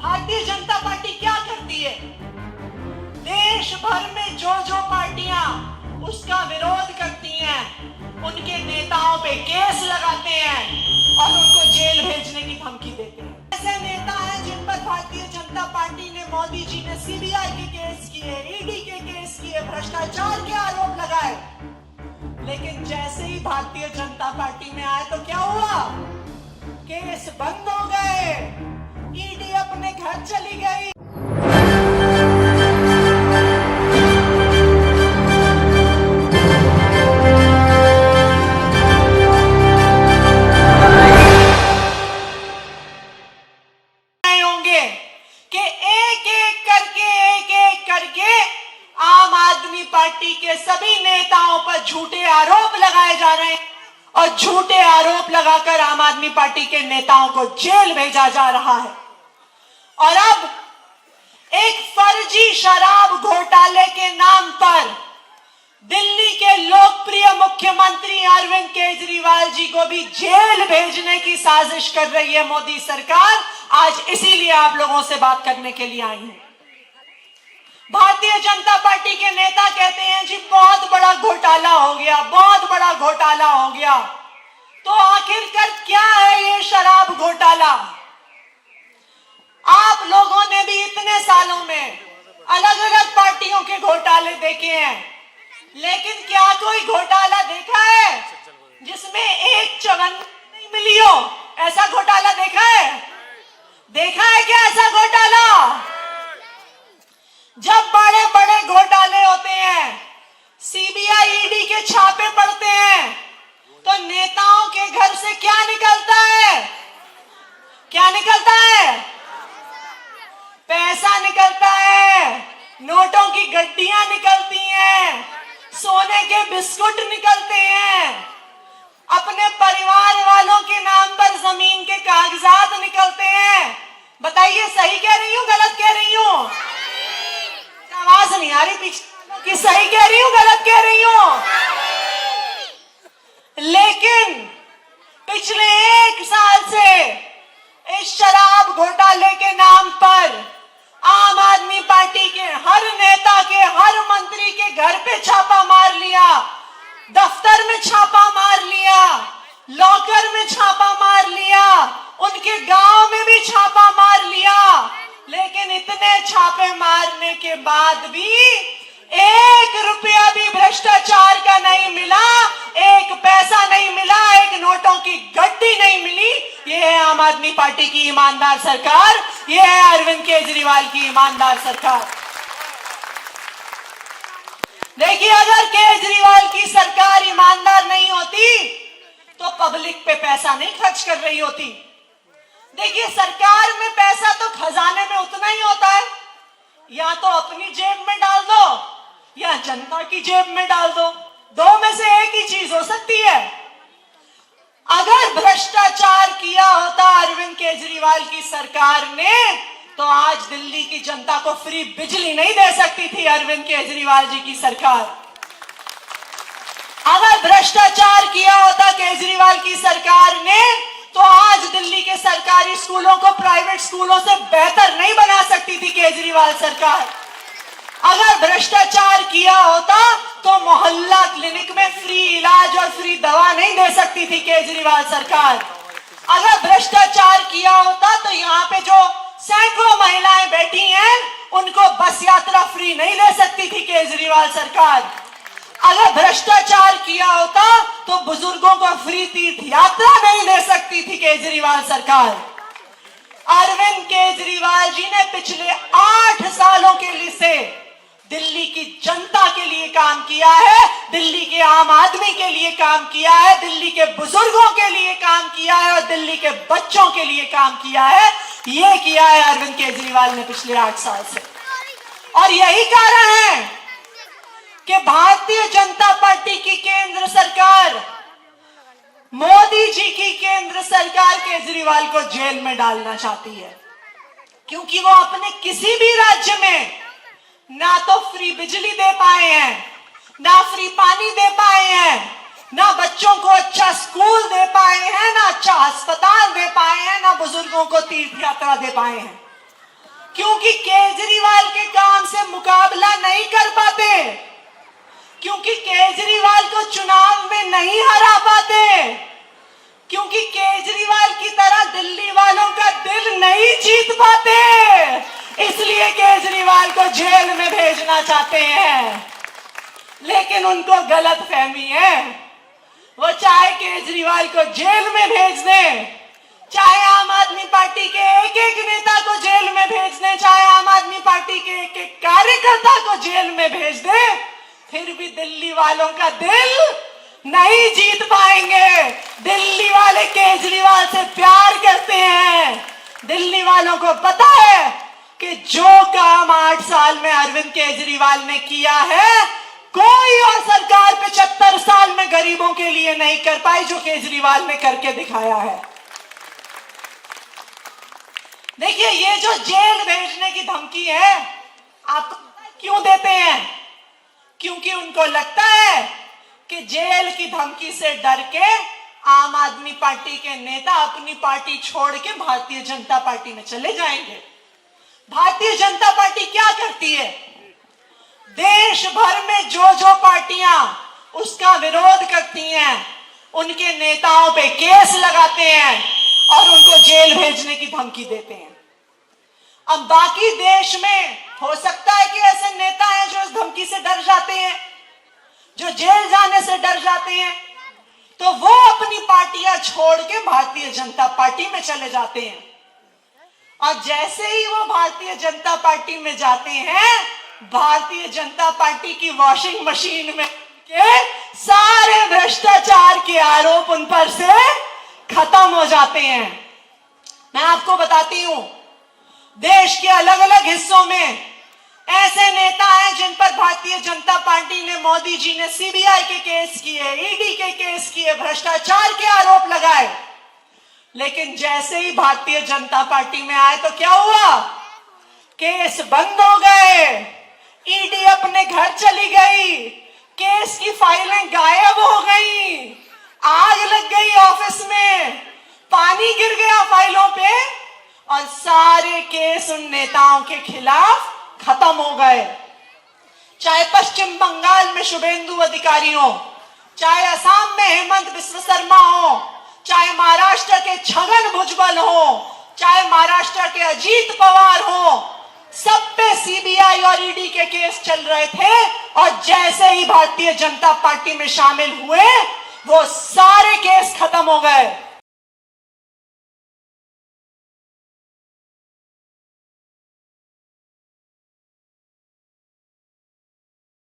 Bharatiya Janata party क्या करती है? देश भर में जो जो पार्टियां उसका विरोध करती हैं, उनके नेताओं पे केस लगाते हैं और उनको जेल भेजने की धमकी देते हैं। ऐसे नेता हैं जिन पर भारतीय जनता पार्टी ने, मोदी जी ने सीबीआई के केस किए, ईडी के केस किए, भ्रष्टाचार के आरोप लगाए, लेकिन जैसे ही भारतीय जनता पार्टी में आए तो क्या हुआ? केस बंद हो गए, ईडी अपने घर चली गई। आम आदमी पार्टी के सभी नेताओं पर झूठे आरोप लगाए जा रहे हैं और झूठे आरोप लगाकर आम आदमी पार्टी के नेताओं को जेल भेजा जा रहा है। और अब एक फर्जी शराब घोटाले के नाम पर दिल्ली के लोकप्रिय मुख्यमंत्री अरविंद केजरीवाल जी को भी जेल भेजने की साजिश कर रही है मोदी सरकार। आज इसीलिए आप लोगों से बात करने के लिए आई हूं। भारतीय जनता पार्टी के नेता कहते हैं जी बहुत बड़ा घोटाला हो गया, बहुत बड़ा घोटाला हो गया। तो आखिरकार क्या है ये शराब घोटाला? आप लोगों ने भी इतने सालों में अलग अलग पार्टियों के घोटाले देखे हैं, लेकिन क्या कोई घोटाला देखा है जिसमें एक चवन नहीं मिली हो? ऐसा घोटाला देखा है? देखा है क्या ऐसा घोटाला? जब बड़े बड़े घोटाले होते हैं, सीबीआई ईडी के छापे पड़ते हैं, तो नेताओं के घर से क्या निकलता है? क्या निकलता है? पैसा निकलता है, नोटों की गड्डियां निकलती हैं, सोने के बिस्कुट निकलते हैं, अपने परिवार वालों के नाम पर जमीन के कागजात निकलते हैं। बताइए सही कह रही हूं गलत कह रही हूं? आवाज नहीं आ रही पीछे कि सही कह रही हूं गलत कह रही हूं? लेकिन पिछले 1 साल से इस शराब घोटाले के नाम पर आम आदमी पार्टी के हर नेता के, हर मंत्री के घर पे छापा मार लिया, दफ्तर में छापा मार लिया, लॉकर में छापा मार लिया, उनके गांव में भी छापा मार लिया। लेकिन इतने छापे मारने के बाद भी 1 रुपया भी भ्रष्टाचार का नहीं मिला, 1 पैसा नहीं मिला, 1 नोटों की गड्डी नहीं मिली। ये है आम आदमी पार्टी की ईमानदार सरकार, ये है अरविंद केजरीवाल की ईमानदार सरकार। देखिए, अगर केजरीवाल की सरकार ईमानदार नहीं होती तो पब्लिक पे पैसा नहीं खर्च कर रही होती। देखिए, सरकार में पैसा तो खजाने में उतना ही होता है, या तो अपनी जेब में डाल दो या जनता की जेब में डाल दो, दो में से एक ही चीज हो सकती है। अगर भ्रष्टाचार किया होता अरविंद केजरीवाल की सरकार ने, तो आज दिल्ली की जनता को फ्री बिजली नहीं दे सकती थी अरविंद केजरीवाल जी की सरकार। अगर भ्रष्टाचार किया होता केजरीवाल की सरकार ने, तो आज दिल्ली के सरकारी स्कूलों को प्राइवेट स्कूलों से बेहतर नहीं बना सकती थी केजरीवाल सरकार। अगर भ्रष्टाचार किया होता तो मोहल्ला क्लिनिक में फ्री इलाज और फ्री दवा नहीं दे सकती थी केजरीवाल सरकार। अगर भ्रष्टाचार किया होता तो यहाँ पे जो सैकड़ों महिलाएं बैठी हैं, उनको बस यात्रा फ्री नहीं ले सकती थी केजरीवाल सरकार। अगर भ्रष्टाचार किया होता तो बुजुर्गों को फ्री तीर्थ यात्रा नहीं दे सकती थी केजरीवाल सरकार। अरविंद केजरीवाल जी ने पिछले 8 सालों के लिए से दिल्ली की जनता के लिए काम किया है, दिल्ली के आम आदमी के लिए काम किया है, दिल्ली के बुजुर्गों के लिए काम किया है और दिल्ली के बच्चों के लिए काम किया है। ये किया है अरविंद केजरीवाल ने पिछले 8 साल से। और यही कारण है कि भारतीय जनता पार्टी की केंद्र सरकार, मोदी जी की केंद्र सरकार केजरीवाल को जेल में डालना चाहती है, क्योंकि वो अपने किसी भी राज्य में ना तो फ्री बिजली दे पाए हैं, ना फ्री पानी दे पाए हैं, ना बच्चों को अच्छा स्कूल दे पाए हैं, ना अच्छा अस्पताल दे पाए हैं, ना बुजुर्गों को तीर्थ यात्रा दे पाए हैं। क्योंकि केजरीवाल के काम से मुकाबला नहीं कर पाते, क्योंकि केजरीवाल को चुनाव में नहीं हरा पाते, क्योंकि केजरीवाल की तरह दिल्ली वालों का दिल नहीं जीत पाते, इसलिए केजरीवाल को जेल में भेजना चाहते हैं। लेकिन उनको गलतफहमी है, वो चाहे केजरीवाल को जेल में भेज दें, चाहे आम आदमी पार्टी के एक एक नेता को जेल में भेज दें, चाहे आम आदमी पार्टी के एक एक कार्यकर्ता को जेल में भेज दें, फिर भी दिल्ली वालों का दिल नहीं जीत पाएंगे। दिल्ली वाले केजरीवाल से प्यार करते हैं। दिल्ली वालों को पता है कि जो काम 8 साल में अरविंद केजरीवाल ने किया है, कोई और सरकार 75 साल में गरीबों के लिए नहीं कर पाई, जो केजरीवाल ने करके दिखाया है। देखिए, ये जो जेल भेजने की धमकी है, आप क्यों देते हैं? क्योंकि उनको लगता है कि जेल की धमकी से डर के आम आदमी पार्टी के नेता अपनी पार्टी छोड़ के भारतीय जनता पार्टी में चले जाएंगे। भारतीय जनता पार्टी क्या करती है? देश भर में जो पार्टियां उसका विरोध करती हैं, उनके नेताओं पे केस लगाते हैं और उनको जेल भेजने की धमकी देते हैं। अब बाकी देश में हो सकता है कि ऐसे नेता हैं जो इस धमकी से डर जाते हैं, जो जेल जाने से डर जाते हैं, तो वो अपनी पार्टियां छोड़ के भारतीय जनता पार्टी में चले जाते हैं। और जैसे ही वो भारतीय जनता पार्टी में जाते हैं, भारतीय जनता पार्टी की वॉशिंग मशीन में के सारे भ्रष्टाचार के आरोप उन पर से खत्म हो जाते हैं। मैं आपको बताती हूं, देश के अलग अलग हिस्सों में ऐसे नेता हैं जिन पर भारतीय जनता पार्टी ने, मोदी जी ने सीबीआई के केस किए, ईडी के केस किए, भ्रष्टाचार के आरोप लगाए। लेकिन जैसे ही भारतीय जनता पार्टी में आए तो क्या हुआ? केस बंद हो गए, ईडी अपने घर चली गई, केस की फाइलें गायब हो गई, आग लग गई ऑफिस में, पानी गिर गया फाइलों पे और सारे केस उन नेताओं के खिलाफ खत्म हो गए। चाहे पश्चिम बंगाल में शुभेंदु अधिकारी हो, चाहे असम में हेमंत बिस्व शर्मा हो, चाहे महाराष्ट्र के छगन भुजबल हो, चाहे महाराष्ट्र के अजीत पवार हो, सब पे सीबीआई और ईडी के केस चल रहे थे। और जैसे ही भारतीय जनता पार्टी में शामिल हुए, वो सारे केस खत्म हो गए।